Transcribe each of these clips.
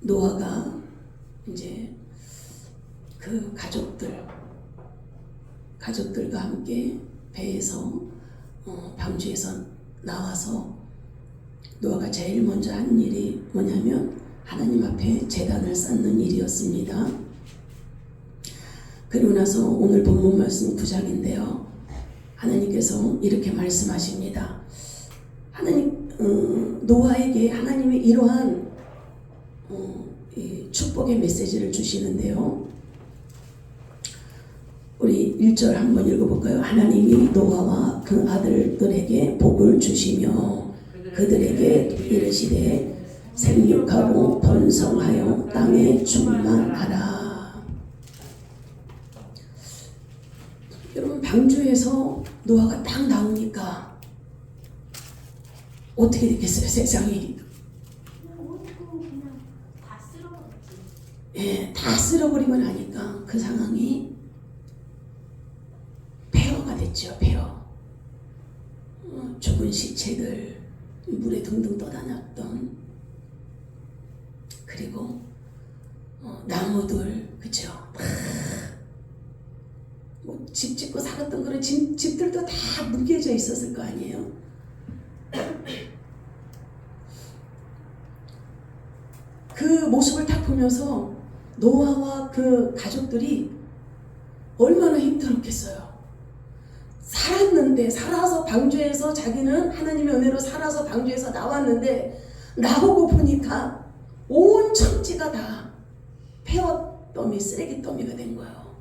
노아가 이제 그 가족들과 함께 배에서 방주에서 나와서 노아가 제일 먼저 한 일이 뭐냐면 하나님 앞에 제단을 쌓는 일이었습니다. 그리고 나서 오늘 본문 말씀 9장인데요. 하나님께서 이렇게 말씀하십니다. 노아에게 하나님이 이러한 축복의 메시지를 주시는데요. 우리 1절 한번 읽어볼까요? 하나님이 노아와 그 아들들에게 복을 주시며 그들에게 이르시되 생육하고 번성하여 땅에 충만하라. 여러분, 방주에서 노아가 딱 나오니까 어떻게 됐겠어요? 세상이 다 쓸어버리고 나니까 그 상황이 폐허가 됐죠. 폐허. 죽은 시체들 물에 둥둥 떠다녔던, 그리고 나무들, 그쵸? 집 짓고 살았던 그런 집들도 다 뭉개져 있었을 거 아니에요. 그 모습을 딱 보면서 노아와 그 가족들이 얼마나 힘들었겠어요. 살아서 방주에서 자기는 하나님의 은혜로 살아서 방주에서 나왔는데 나오고 보니까 온 천지가 다 폐허더미, 쓰레기더미가 된 거예요.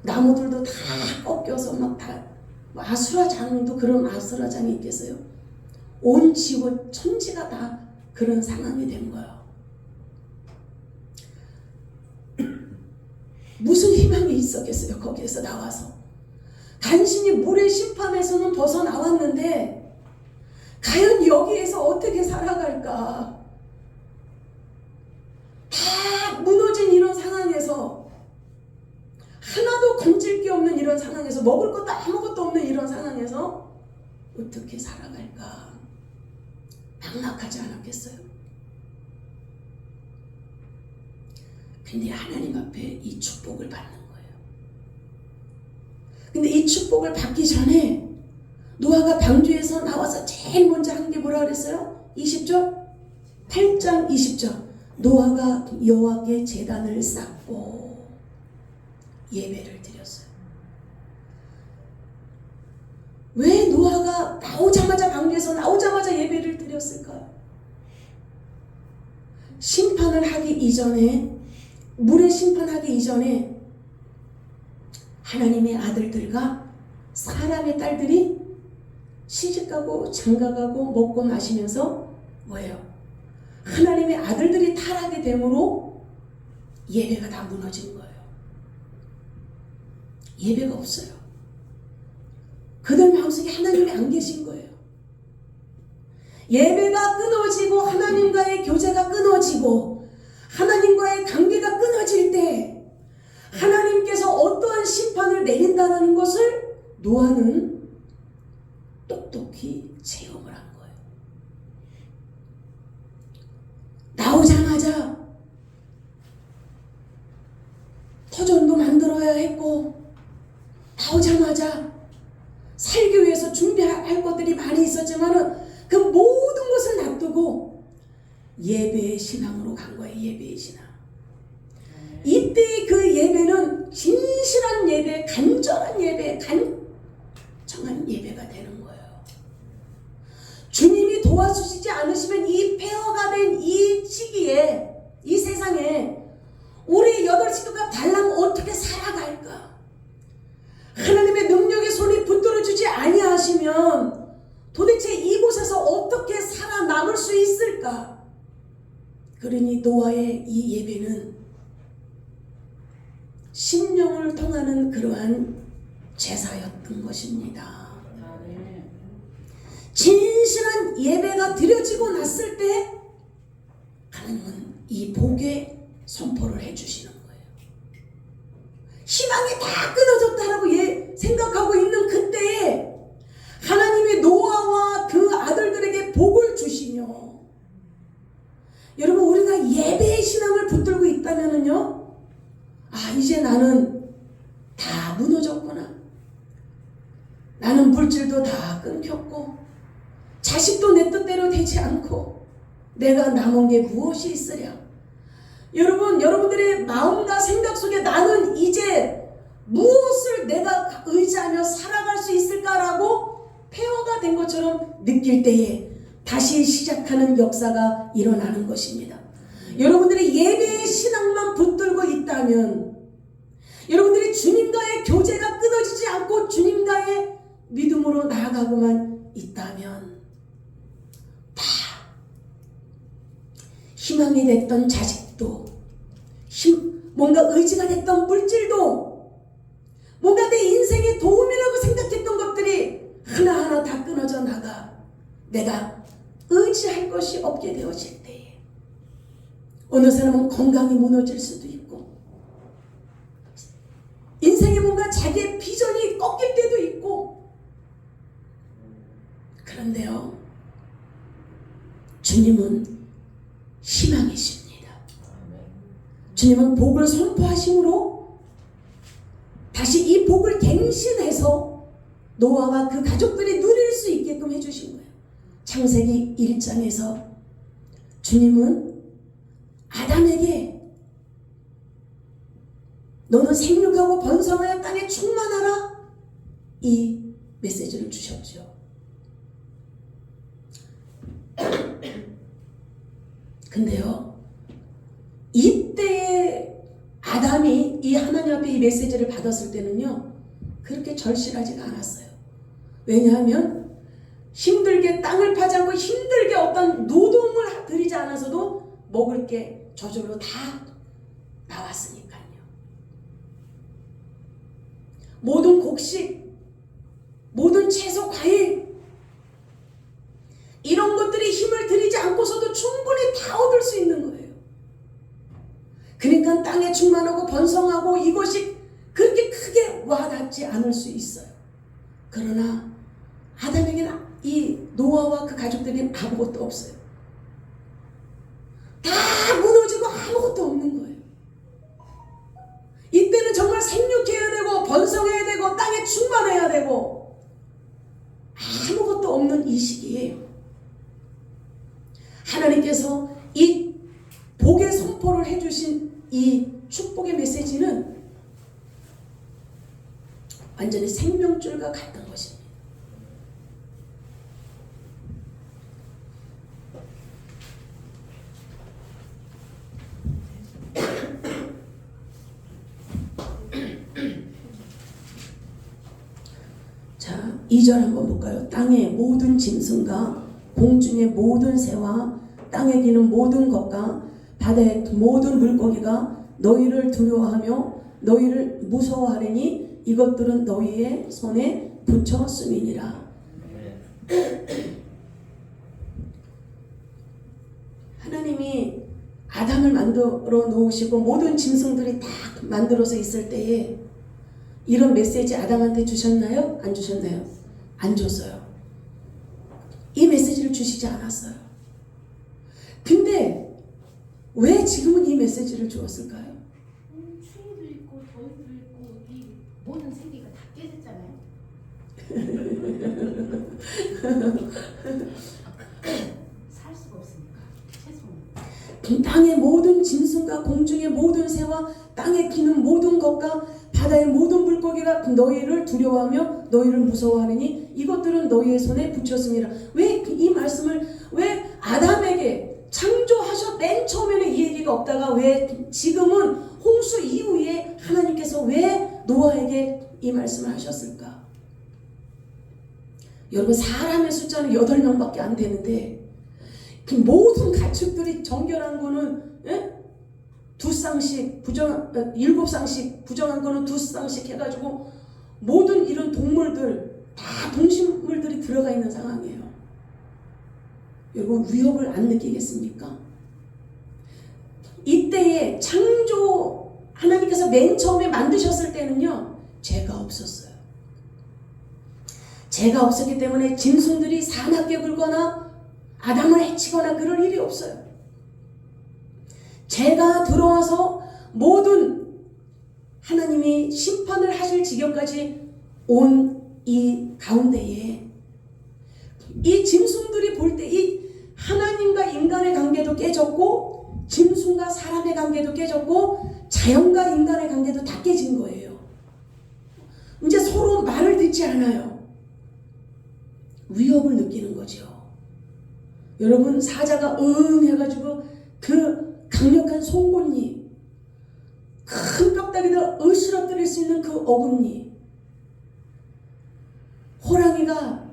나무들도 다 꺾여서 막 다 아수라장도 그런 아수라장이 있겠어요. 온 지구 천지가 다 그런 상황이 된 거예요. 무슨 희망이 있었겠어요? 거기에서 나와서 간신히 물의 심판에서는 벗어나왔는데 과연 여기에서 어떻게 살아갈까? 다 무너진 이런 상황에서, 하나도 건질 게 없는 이런 상황에서, 먹을 것도 아무것도 없는 이런 상황에서 어떻게 살아갈까? 막막하지 않았겠어요? 근데 하나님 앞에 이 축복을 받는 거예요. 근데 이 축복을 받기 전에 노아가 방주에서 나와서 제일 먼저 한 게 뭐라 그랬어요? 20절? 8장 20절. 노아가 여호와께 제단을 쌓고 예배를 드렸어요. 왜 노아가 나오자마자 방주에서 나오자마자 예배를 드렸을까요? 심판을 하기 이전에, 물의 심판하기 이전에 하나님의 아들들과 사람의 딸들이 시집가고 장가가고 먹고 마시면서 뭐예요? 하나님의 아들들이 타락이 됨으로 예배가 다 무너진 거예요. 예배가 없어요. 그들 마음속에 하나님이 안 계신 거예요. 예배가 끊어지고 하나님과의 교제가 끊어지고 하나님과의 관계가 끊어질 때 하나님께서 어떠한 심판을 내린다는 것을 노아는 똑똑히 체험을 한 거예요. 나오자마자 터전도 만들어야 했고, 나오자마자 살기 위해서 준비할 것들이 많이 있었지만은 그 모든 것을 놔두고 예배의 신앙으로 간 거예요. 예배의 신앙. 이때 그 예배는 진실한 예배, 간절한 예배, 간청한 예배가 되는 거예요. 주님이 도와주시지 않으시면 이 폐허가 된 이 시기에, 이 세상에 우리 8식구가 달랑 어떻게 살아갈까? 하나님의 능력의 손이 붙들어주지 아니하시면 도대체 이곳에서 어떻게 살아남을 수 있을까? 그러니 노아의 이 예배는 심령을 통하는 그러한 제사였던 것입니다. 진실한 예배가 드려지고 났을 때 하나님은 이 복의 선포를 해주시는 거예요. 희망이 다 끊어졌다라고 생각하고 있는 그때에 하나님의 노아와 그 아들들에게 복을 주시며 여러분, 우리가 예배의 신앙을 붙들고 있다면은요, 이제 나는 다 무너졌구나. 나는 물질도 다 끊겼고 자식도 내 뜻대로 되지 않고 내가 남은 게 무엇이 있으랴. 여러분, 여러분들의 마음과 생각 속에 나는 이제 무엇을 내가 의지하며 살아갈 수 있을까라고 폐허가 된 것처럼 느낄 때에 다시 시작하는 역사가 일어나는 것입니다. 여러분들이 예배의 신앙만 붙들고 있다면, 여러분들이 주님과의 교제가 끊어지지 않고 주님과의 믿음으로 나아가고만 있다면, 다 희망이 됐던 자식도, 뭔가 의지가 됐던 물질도, 뭔가 내 인생의 도움이라고 생각했던 것들이 하나하나 다 끊어져 나가 내가 의지할 것이 없게 되어질 때에, 어느 사람은 건강이 무너질 수도 있고, 인생에 뭔가 자기의 비전이 꺾일 때도 있고, 그런데요, 주님은 희망이십니다. 주님은 복을 선포하심으로 다시 이 복을 갱신해서 노아와 그 가족들이 누릴 수 있게끔 해주신 거예요. 창세기 1장에서 주님은 아담에게 너는 생육하고 번성하여 땅에 충만하라, 이 메시지를 주셨죠. 근데요, 이때에 아담이 이 하나님 앞에 이 메시지를 받았을 때는요, 그렇게 절실하지가 않았어요. 왜냐하면 힘들게 땅을 파지 않고 힘들게 어떤 노동을 들이지 않아서도 먹을 게 저절로 다 나왔으니까요. 모든 곡식, 모든 채소, 과일, 이런 것들이 힘을 들이지 않고서도 충분히 다 얻을 수 있는 거예요. 그러니까 땅에 충만하고 번성하고 이것이 그렇게 크게 와닿지 않을 수 있어요. 그러나 아담에게는 이 노아와 그 가족들에게는 아무것도 없어요. 다 무너지고 아무것도 없는 거예요. 이때는 정말 생육해야 되고 번성해야 되고 땅에 충만해야 되고 아무것도 없는 이 시기에 하나님께서 이 복의 선포를 해주신 이 축복의 메시지는 완전히 생명줄과 같은 것입니다. 자, 2절 한번 볼까요? 땅의 모든 짐승과 공중의 모든 새와 땅에 기는 모든 것과 바다의 모든 물고기가 너희를 두려워하며 너희를 무서워하리니 이것들은 너희의 손에 붙였음이니라. 하나님이 아담을 만들어 놓으시고 모든 짐승들이 다 만들어서 있을 때에 이런 메시지 아담한테 주셨나요? 안 주셨나요? 안 줬어요. 이 메시지를 주시지 않았어요. 근데 왜 지금은 이 메시지를 주었을까요? 추위도 있고 더위도 있고 이 모든 세계가 다 깨졌잖아요. 살 수가 없으니까 최소한. 땅의 모든 짐승과 공중의 모든 새와 땅에 기는 모든 것과 바다의 모든 물고기가 너희를 두려워하며 너희를 무서워하느니 이것들은 너희의 손에 붙였음이라. 왜 이 말씀을 왜 아담에게 창조하셨 맨 처음에는 이 얘기가 없다가 왜 지금은 홍수 이후에 하나님께서 왜 노아에게 이 말씀을 하셨을까? 여러분, 사람의 숫자는 8명밖에 안 되는데 그 모든 가축들이 정결한 거는 2쌍씩, 7쌍씩, 부정한 거는 2쌍씩 해가지고 모든 이런 동물들 다 동식물들이 들어가 있는 상황이에요. 여러분, 위협을 안 느끼겠습니까? 이때에 창조 하나님께서 맨 처음에 만드셨을 때는요, 죄가 없었어요. 죄가 없었기 때문에 짐승들이 사납게 굴거나 아담을 해치거나 그럴 일이 없어요. 죄가 들어와서 모든 하나님이 심판을 하실 지경까지 온 이 가운데에 이 짐승들이 볼 때 이 하나님과 인간의 관계도 깨졌고 짐승과 사람의 관계도 깨졌고 자연과 인간의 관계도 다 깨진 거예요. 이제 서로 말을 듣지 않아요. 위협을 느끼는 거죠. 여러분, 사자가 응 해가지고 그 강력한 송곳니, 큰 뼈다귀를 으스러뜨릴 수 있는 그 어금니, 호랑이가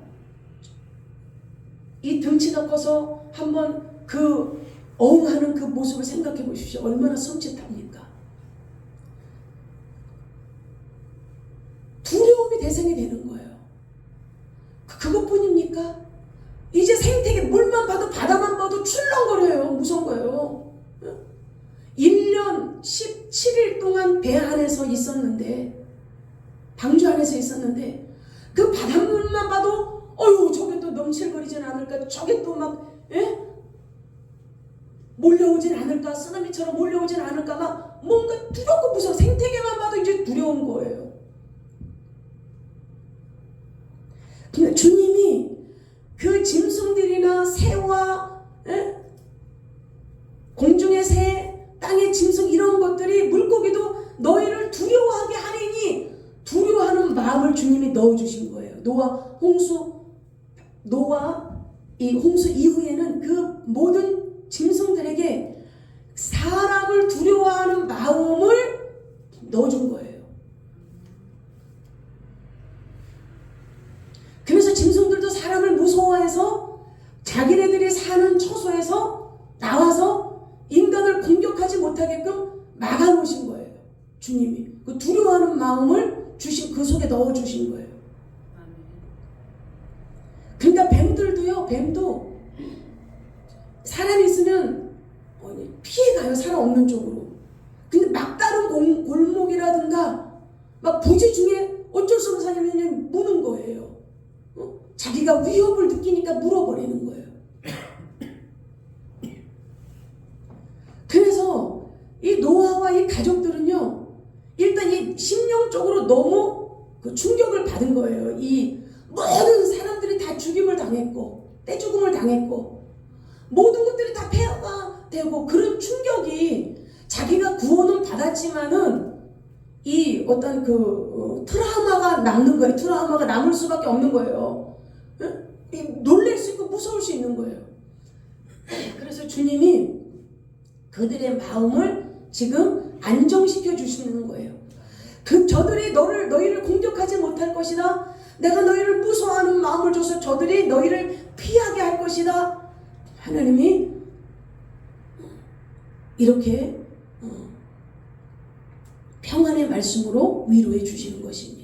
이 덩치가 커서 한번 그 어흥하는 그 모습을 생각해 보십시오. 얼마나 섬찟합니까? 두려움이 대상이 되는 거예요. 그것뿐입니까? 이제 생태계 물만 봐도 바다만 봐도 출렁거려요. 무서운 거예요. 1년 17일 동안 배 안에서 있었는데, 방주 안에서 있었는데 그 바닷물만 봐도 어휴 저게 또 넘칠거리진 않을까, 저게 또 막 몰려오진 않을까, 쓰나미처럼 몰려오진 않을까, 막 뭔가 두렵고 무서워. 생태계만 봐도 이제 두려운 거예요. 근데 주님이 그 짐승들이나 새와 공중의 새, 땅의 짐승 이런 것들이 물고기도 너희를 두려워하게 하리니 두려워하는 마음을 주님이 넣어주신 거예요. 노아 이 홍수 이후에는 그 모든 짐승들에게 사람을 두려워하는 마음을 넣어준 거예요. 그래서 짐승들도 사람을 무서워해서 자기네들이 사는 처소에서 나와서 인간을 공격하지 못하게끔 막아놓으신 거예요. 주님이 그 두려워하는 마음을 주신, 그 속에 넣어주신 거예요. 그러니까 뱀도 사람이 있으면 피해가요. 사람 없는 쪽으로. 근데 막다른 골목이라든가 막 부지 중에 어쩔 수 없는 사람이 무는 거예요. 자기가 위협을 느끼니까 물어버리는 거예요. 그래서 이 노아와 이 가족들은요, 일단 이 심령적으로 너무 그 충격을 받은 거예요. 이 모든 사람들이 다 죽임을 당했고, 떼죽음을 당했고, 모든 것들이 다 폐허가 되고, 그런 충격이 자기가 구원은 받았지만은 이 어떤 그 트라우마가 남는 거예요. 트라우마가 남을 수밖에 없는 거예요. 놀랄 수 있고 무서울 수 있는 거예요. 그래서 주님이 그들의 마음을 지금 안정시켜 주시는 거예요. 저들이 너희를 공격하지 못할 것이다. 내가 너희를 무서워하는 마음을 줘서 저들이 너희를 피하게 할 것이다. 하나님이 이렇게 평안의 말씀으로 위로해 주시는 것입니다.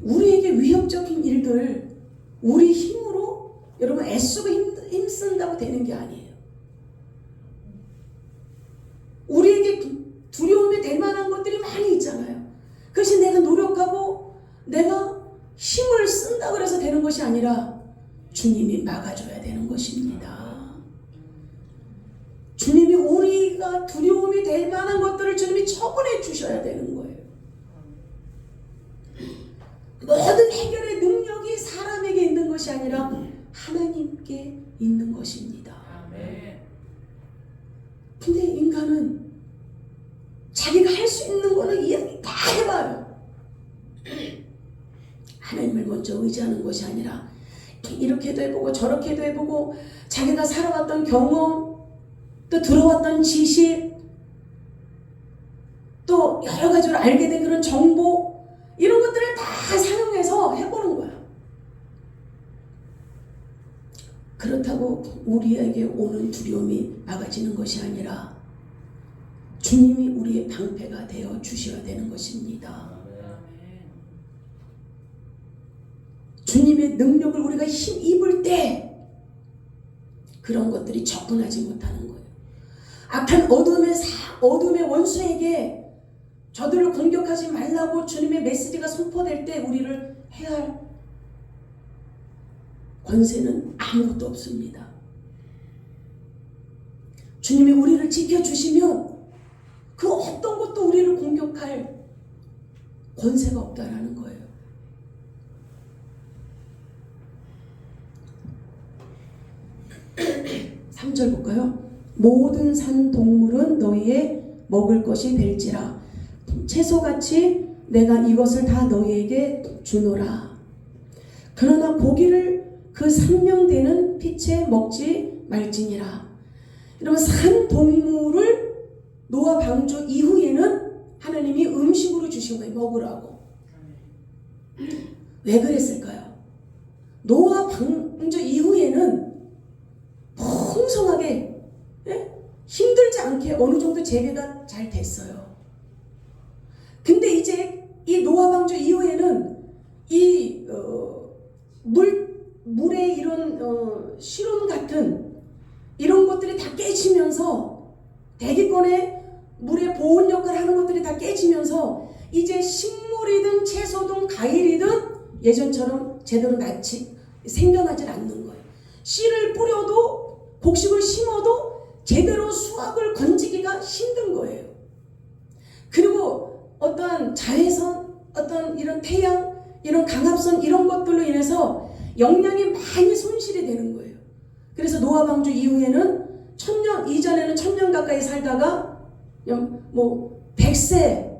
우리에게 위협적인 일들 우리 힘으로 여러분 애쓰고 힘쓴다고 되는 게 아니에요. 우리에게 두려움이 될 만한 것들이 많이 있잖아요. 그것이 내가 노력하고 내가 힘을 쓴다 그래서 되는 것이 아니라 주님이 막아줘야 되는 것입니다. 주님이 우리가 두려움이 될 만한 것들을 주님이 처분해 주셔야 되는 거예요. 모든 해결의 능력이 사람에게 있는 것이 아니라 하나님께 있는 것입니다. 근데 인간은 자기가 할 수 있는 거는 이야기 다 해봐요. 하나님을 먼저 의지하는 것이 아니라 이렇게도 해보고 저렇게도 해보고 자기가 살아왔던 경험, 또 들어왔던 지식, 또 여러 가지로 알게 된 그런 정보, 이런 것들을 다 사용해서 해보는 거야. 그렇다고 우리에게 오는 두려움이 막아지는 것이 아니라 주님이 우리의 방패가 되어 주셔야 되는 것입니다. 주님의 능력을 우리가 힘입을 때 그런 것들이 접근하지 못하는 거예요. 악한 어둠의 원수에게 저들을 공격하지 말라고 주님의 메시지가 선포될 때 우리를 해야 할 권세는 아무것도 없습니다. 주님이 우리를 지켜주시면 그 어떤 것도 우리를 공격할 권세가 없다라는 거예요. 삼 절 볼까요? 모든 산 동물은 너희의 먹을 것이 될지라 채소같이 내가 이것을 다 너희에게 주노라. 그러나 고기를 그 생명되는 피채 먹지 말지니라. 여러분, 산 동물을 노아 방주 이후에는 하나님이 음식으로 주신 거예요. 먹으라고. 왜 그랬을까요? 노아 방주 이후에는 풍성하게, 힘들지 않게 어느 정도 재배가 잘 됐어요. 근데 이제 이 노아 방주 이후에는 이 물의 이런 실온 같은 이런 것들이 다 깨지면서, 대기권의 물의 보온 역할을 하는 것들이 다 깨지면서 이제 식물이든 채소든 과일이든 예전처럼 제대로 생겨나질 않는 거예요. 씨를 뿌려도, 곡식을 심어도 제대로 수확을 건지기가 힘든 거예요. 그리고 어떠한 자외선, 어떤 이런 태양, 이런 강압선, 이런 것들로 인해서 영양이 많이 손실이 되는 거예요. 그래서 노아 방주 이후에는 이전에는 1000년 가까이 살다가 뭐 100세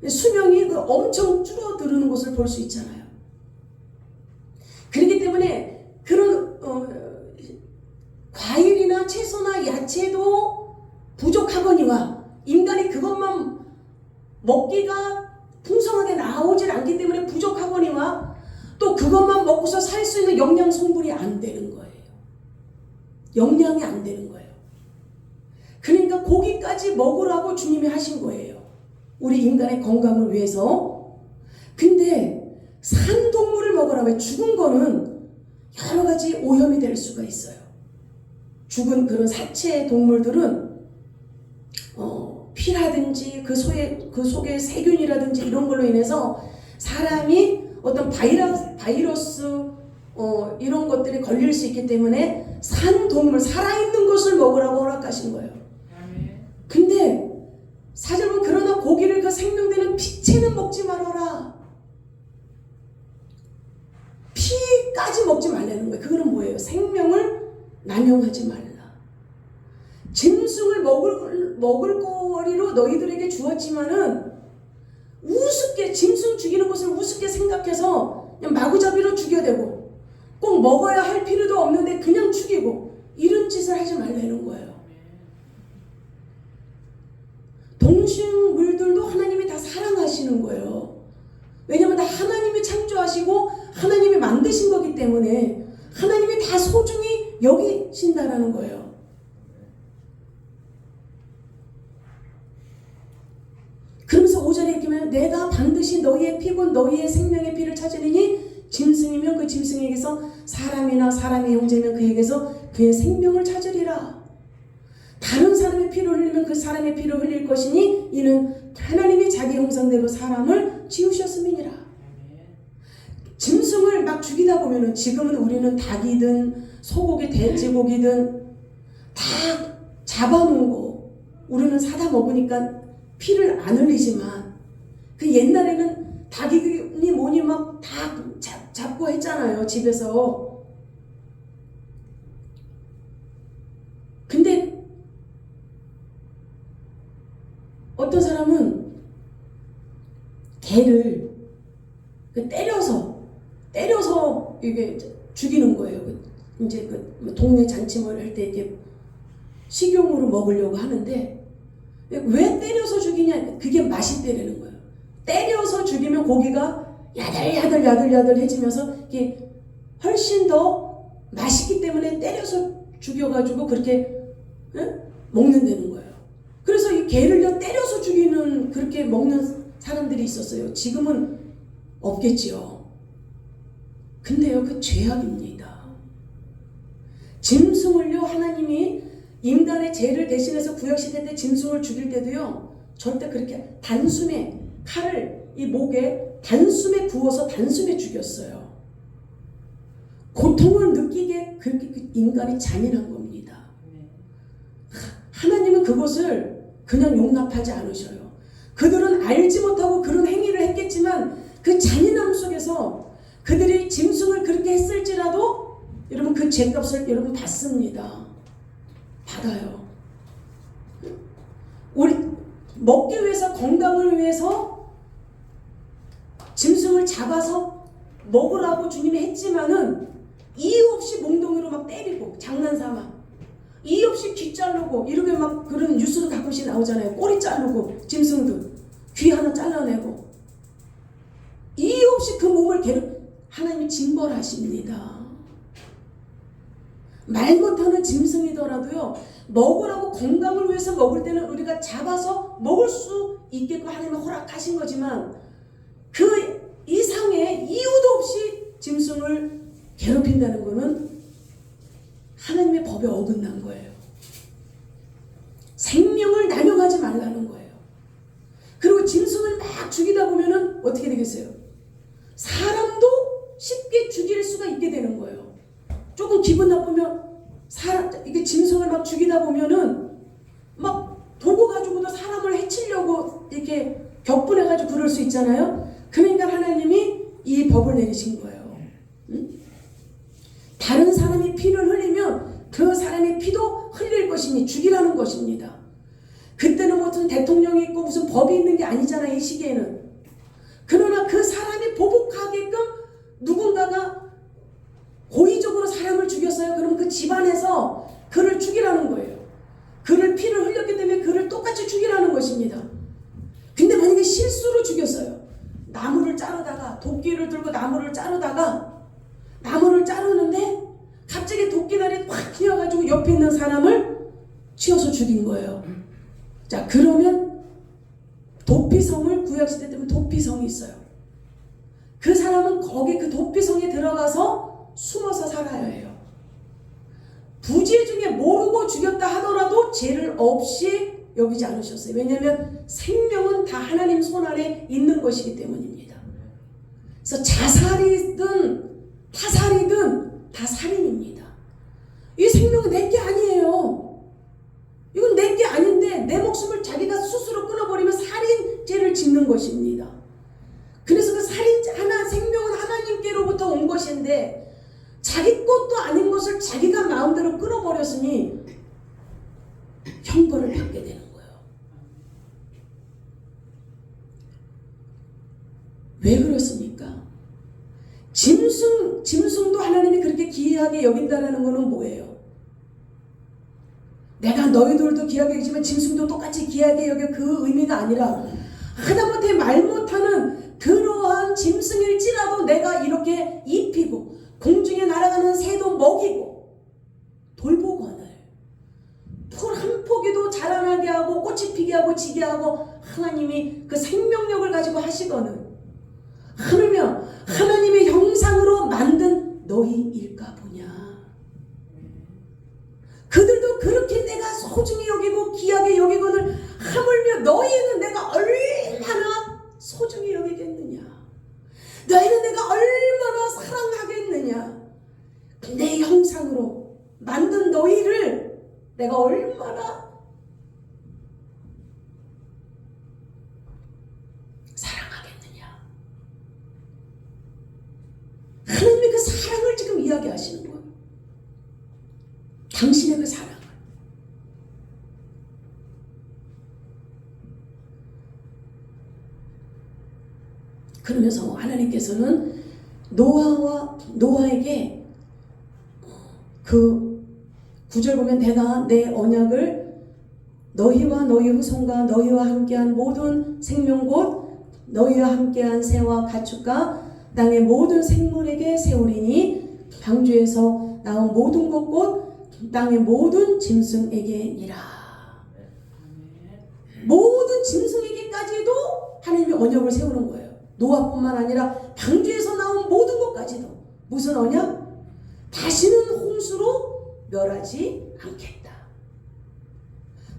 수명이 엄청 줄어드는 것을 볼 수 있잖아요. 그렇기 때문에 그런 과일이나 채소나 야채도 부족하거니와 인간이 그것만 먹기가 풍성하게 나오질 않기 때문에 부족하거니와 또 그것만 먹고서 살 수 있는 영양 성분이 안 되는 거예요. 영양이 안 되는 거예요. 그러니까 고기까지 먹으라고 주님이 하신 거예요. 우리 인간의 건강을 위해서. 근데 산동물을 먹으라. 왜? 죽은 거는 여러 가지 오염이 될 수가 있어요. 죽은 그런 사체 동물들은 피라든지 그 속에 세균이라든지 이런 걸로 인해서 사람이 어떤 바이러스 이런 것들이 걸릴 수 있기 때문에 산 동물, 살아있는 것을 먹으라고 허락하신 거예요. 근데 사절 보면 그러나 고기를 그 생명되는 피채는 먹지 말아라. 피까지 먹지 말라는 거예요. 그거는 뭐예요? 생명을 남용하지 말라. 짐승을 먹을 거리로 너희들에게 주었지만은 우습게, 짐승 죽이는 것을 우습게 생각해서 그냥 마구잡이로 죽여대고 꼭 먹어야 할 필요도 없는데 그냥 죽이고 이런 짓을 하지 말라는 거예요. 동식물들도 하나님이 다 사랑하시는 거예요. 왜냐하면 다 하나님이 창조하시고 하나님이 만드신 거기 때문에 하나님이 다 소중히 여기신다라는 거예요. 그러면서 5절에 이렇게 보면 내가 반드시 너희의 피고 너희의 생명의 피를 찾으리니 짐승이면 그 짐승에게서 사람이나 사람의 형제면 그에게서 그의 생명을 찾으리라. 다른 사람의 피를 흘리면 그 사람의 피를 흘릴 것이니 이는 하나님이 자기 형상대로 사람을 지으셨음이니라. 짐승을 막 죽이다 보면은 지금은 우리는 닭이든 소고기, 돼지고기든 다 잡아놓은 거 우리는 사다 먹으니까 피를 안 흘리지만 그 옛날에는 닭이니 뭐니 막 다 잡고 했잖아요, 집에서. 근데 어떤 사람은 개를 때려서 이게 죽이는 거예요. 이제 그 동네 잔치물 할 때 이렇게 식용으로 먹으려고 하는데 왜 때려서 죽이냐? 그게 맛있대라는 거예요. 때려서 죽이면 고기가 야들야들해지면서 이게 훨씬 더 맛있기 때문에 때려서 죽여가지고 그렇게 먹는다는 거예요. 그래서 이 개를 때려서 죽이는 그렇게 먹는 사람들이 있었어요. 지금은 없겠지요. 근데요, 그 죄악입니다. 짐승을요, 하나님이 인간의 죄를 대신해서 구약시대 때 짐승을 죽일 때도요, 절대 그렇게 단숨에 칼을 이 목에 단숨에 구워서 단숨에 죽였어요. 고통을 느끼게 그렇게 인간이 잔인한 겁니다. 하나님은 그것을 그냥 용납하지 않으셔요. 그들은 알지 못하고 그런 행위를 했겠지만 그 잔인함 속에서 그들이 짐승을 그렇게 했을지라도 여러분 그 죄값을 여러분 받습니다. 받아요. 우리 먹기 위해서, 건강을 위해서 짐승을 잡아서 먹으라고 주님이 했지만은 이유 없이 몽둥이로 막 때리고 장난삼아 이유 없이 귀 자르고 이렇게 막 그런 뉴스도 가끔씩 나오잖아요. 꼬리 자르고 짐승들 귀 하나 잘라내고 이유 없이 그 몸을 하나님이 징벌하십니다. 말 못하는 짐승이더라도요, 먹으라고 건강을 위해서 먹을 때는 우리가 잡아서 먹을 수 있게끔 하나님이 허락하신 거지만 그 이상의 이유도 없이 짐승을 괴롭힌다는 것은 하나님의 법에 어긋난 거예요. 생명을 남용하지 말라는 거예요. 그리고 짐승을 막 죽이다 보면은 어떻게 되겠어요? 사람도 쉽게 죽일 수가 있게 되는 거예요. 조금 기분 나쁘면 이게 짐승을 막 죽이다 보면은 막 도구 가지고도 사람을 해치려고 이렇게 격분해가지고 그럴 수 있잖아요. 그러니까 하나님이 이 법을 내리신 거예요. 응? 다른 사람이 피를 흘리면 그 사람의 피도 흘릴 것이니 죽이라는 것입니다. 그때는 무슨 대통령이 있고 무슨 법이 있는 게 아니잖아요. 이 시기에는. 그러나 그 사람이 보복하게끔 누군가가 고의적으로 사람을 죽였어요. 그럼 그 집안에서 그를 죽이라는 거예요. 그를 피를 흘렸기 때문에 그를 똑같이 죽이라는 것입니다. 근데 만약에 실수로 죽였어요. 나무를 자르다가 도끼를 들고 나무를 자르는데 갑자기 도끼날이 팍 튀어가지고 옆에 있는 사람을 치어서 죽인 거예요. 자, 그러면 도피성을 구약시대 때문에 도피성이 있어요. 그 사람은 거기 그 도피성에 들어가서 숨어서 살아야 해요. 부재 중에 모르고 죽였다 하더라도 죄를 없이 여기지 않으셨어요. 왜냐하면 생명은 다 하나님 손 안에 있는 것이기 때문입니다. 그래서 자살이든 타살이든 다 살인입니다. 이 생명은 내 게 아니에요. 이건 내 게 아닌데 내 목숨을 자기가 스스로 끊어버리면 살인죄를 짓는 것입니다. 그래서 그 생명은 하나님께로부터 온 것인데 자기 것도 아닌 것을 자기가 마음대로 끊어버렸으니 형벌을 받게 되는 거예요. 왜 그렇습니까? 짐승도 하나님이 그렇게 귀하게 여긴다라는 것은 뭐예요? 내가 너희들도 귀하게 여기지만 짐승도 똑같이 귀하게 여겨, 그 의미가 아니라 하다못해 말 못하는 그러한 짐승일지라도 내가 이렇게 입히고 공중에 날아가는 새도 먹이고 돌보거늘 풀 한 포기도 자라나게 하고 꽃이 피게 하고 지게 하고 하나님이 그 생명력을 가지고 하시거늘 하물며 하나님의 형상으로 만든 너희일까 보냐. 그들도 그렇게 내가 소중히 여기고 귀하게 여기거늘 하물며 너희는 내가 얼마나 소중히 여기겠느냐. 너희는 내가 얼마나 사랑하겠느냐. 내 형상으로 만든 너희를 내가 얼마나 사랑하겠느냐. 하나님의 그 사랑을 지금 이야기하시는 거예요. 당신의 그 사랑을. 그러면서 하나님께서는 노아에게 그 9절 보면 내가 내 언약을 너희와 너희 후손과 너희와 함께한 모든 생명 곧 너희와 함께한 새와 가축과 땅의 모든 생물에게 세우리니 방주에서 나온 모든 것 곧 땅의 모든 짐승에게니라. 모든 짐승에게까지도 하나님이 언약을 세우는 거예요. 노아뿐만 아니라 방주에서 나온 모든 것까지도. 무슨 언약? 다시는 홍수로 멸하지 않겠다.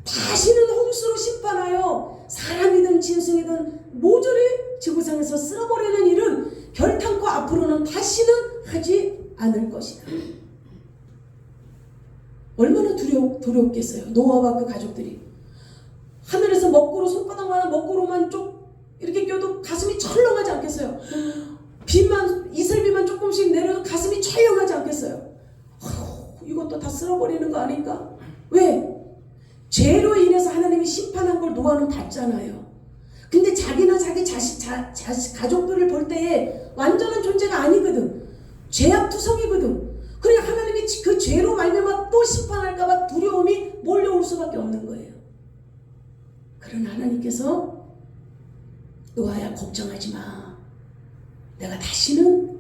다시는 홍수로 심판하여 사람이든 짐승이든 모조리 지구상에서 쓸어버리는 일은 결탄코 앞으로는 다시는 하지 않을 것이다. 얼마나 두렵겠어요. 노아와 그 가족들이. 하늘에서 먹구로, 손바닥만한 먹구로만 쪽 이렇게 껴도 가슴이 철렁하지 않겠어요. 비만, 이슬비만 조금씩 내려도 가슴이 철렁하지 않겠어요. 이것도 다 쓸어버리는 거 아닌가? 왜? 죄로 인해서 하나님이 심판한 걸 노아는 봤잖아요. 근데 자기는 자기 자식 가족들을 볼 때에 완전한 존재가 아니거든. 죄악투성이거든. 그러니까 하나님이 그 죄로 말미암아 또 심판할까봐 두려움이 몰려올 수밖에 없는 거예요. 그러나 하나님께서 노아야 걱정하지 마. 내가 다시는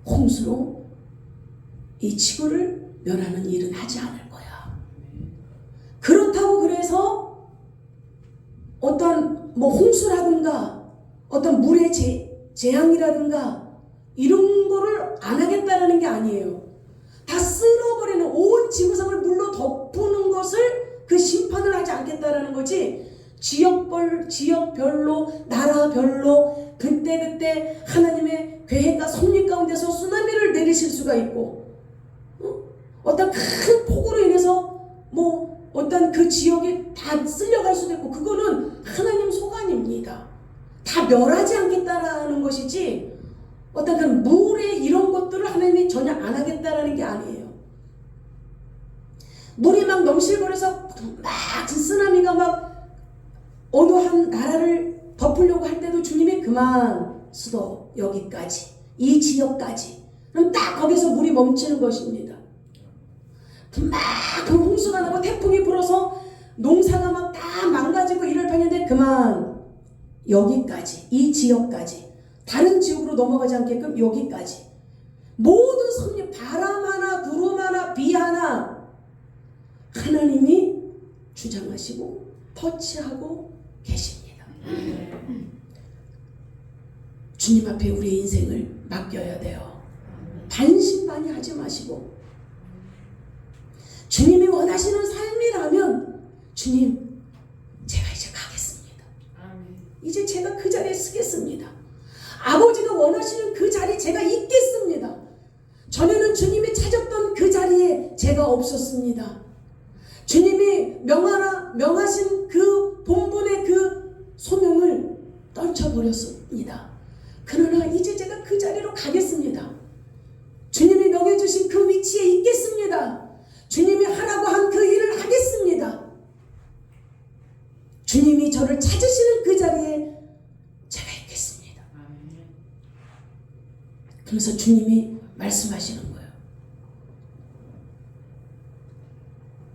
홍수로 이 지구를 멸하는 일은 하지 않을 거야. 그렇다고 그래서 어떤 홍수라든가 어떤 물의 재앙이라든가 이런 거를 안 하겠다라는 게 아니에요. 다 쓸어버리는 온 지구상을 물로 덮는 것을 그 심판을 하지 않겠다라는 거지. 지역별로 나라별로 그때 하나님의 계획과 섭리 가운데서 쓰나미를 내리실 수가 있고 어떤 큰 폭우로 인해서 어떤 그 지역이 다 쓸려갈 수도 있고 그거는 하나님 소관입니다. 다 멸하지 않겠다라는 것이지 어떤 그 물에 이런 것들을 하나님이 전혀 안 하겠다라는 게 아니에요. 물이 막 넘실거려서 막 쓰나미가 막 어느 한 나라를 덮으려고 할 때도 주님이 그만 수도 여기까지 이 지역까지 그럼 딱 거기서 물이 멈추는 것입니다. 막 그 홍수가 나고 태풍이 불어서 농사가 막 다 망가지고 이럴 판인데 그만 여기까지 이 지역까지 다른 지역으로 넘어가지 않게끔 여기까지 모든 섭리 바람 하나 구름 하나 비 하나 하나님이 주장하시고 터치하고 계십니다. 주님 앞에 우리의 인생을 맡겨야 돼요. 반신반의하지 마시고 주님이 원하시는 삶이라면 주님 제가 이제 가겠습니다. 이제 제가 그 자리에 서겠습니다. 아버지가 원하시는 그 자리 제가 있겠습니다. 전에는 주님이 찾았던 그 자리에 제가 없었습니다. 주님이 명하신 그 본분의 그 소명을 떨쳐버렸습니다. 그러나 이제 제가 그 자리로 가겠습니다. 주님이 명해주신 그 위치에 있겠습니다. 주님이 하라고 한 그 일을 하겠습니다. 주님이 저를 찾으시는 그 자리에 제가 있겠습니다. 그래서 주님이 말씀하시는 거예요.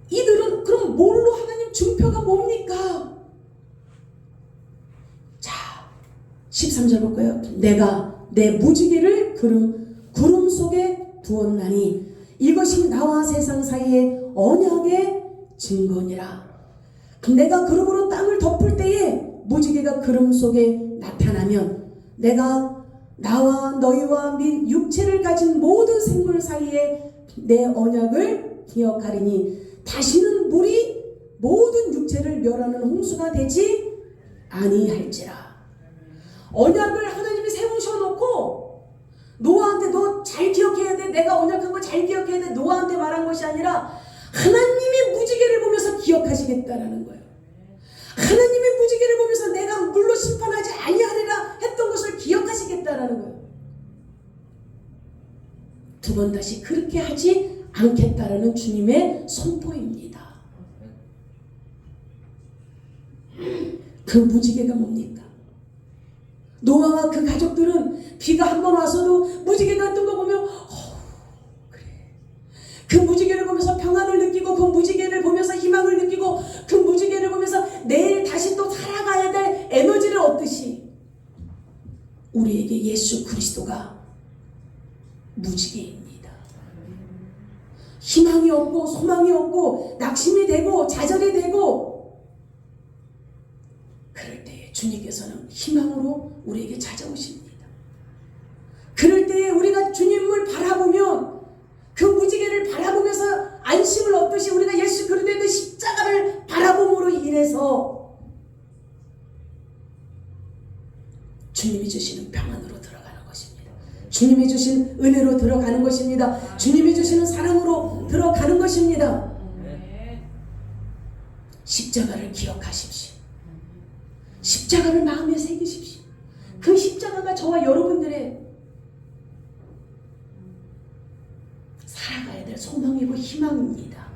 이들은 그럼 뭘로 하나님 증표가 뭡니까? 자, 13절 볼까요? 내가 내 무지개를 구름 속에 두었나니 이것이 나와 세상 사이의 언약의 증거니라. 내가 구름으로 땅을 덮을 때에 무지개가 구름 속에 나타나면 내가 나와 너희와 및 육체를 가진 모든 생물 사이에 내 언약을 기억하리니 다시는 물이 모든 육체를 멸하는 홍수가 되지 아니할지라. 언약을 하나님이 세우셔놓고 노아한테 너 잘 기억해야 돼. 내가 언약한 거 잘 기억해야 돼. 노아한테 말한 것이 아니라 하나님의 무지개를 보면서 기억하시겠다라는 거예요. 하나님의 무지개를 보면서 내가 물로 심판하지 아니하리라 했던 것을 기억하시겠다라는 거예요. 두 번 다시 그렇게 하지 않겠다라는 주님의 선포입니다. 그 무지개가 뭡니까? 노아와 그 가족들은 비가 한 번 와서도 무지개가 뜬 거 보면 그래. 그 무지개를 보면서 평안을 느끼고 그 무지개를 보면서 희망을 느끼고 그 무지개를 보면서 내일 다시 또 살아가야 될 에너지를 얻듯이 우리에게 예수 그리스도가 무지개입니다. 희망이 없고 소망이 없고 낙심이 되고 좌절이 되고 그럴 때에 주님께서는 희망으로 우리에게 찾아오십니다. 그럴 때에 우리가 주님을 바라보면 그 무지개를 바라보면서 안심을 얻듯이 우리가 예수 그리스도의 그 십자가를 바라봄으로 인해서 주님이 주시는 평안으로 들어가는 것입니다. 주님이 주신 은혜로 들어가는 것입니다. 주님이 주시는 사랑으로 들어가는 것입니다. 십자가를 기억하십시오. 십자가를 마음에 새기십시오. 그 십자가가 저와 여러분들의 살아가야 될 소망이고 희망입니다.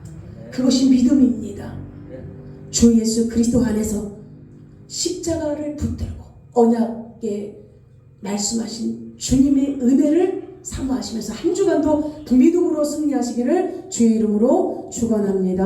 그것이 믿음입니다. 주 예수 그리스도 안에서 십자가를 붙들고 언약에 말씀하신 주님의 은혜를 사모하시면서 한 주간도 믿음으로 승리하시기를 주의 이름으로 축원합니다.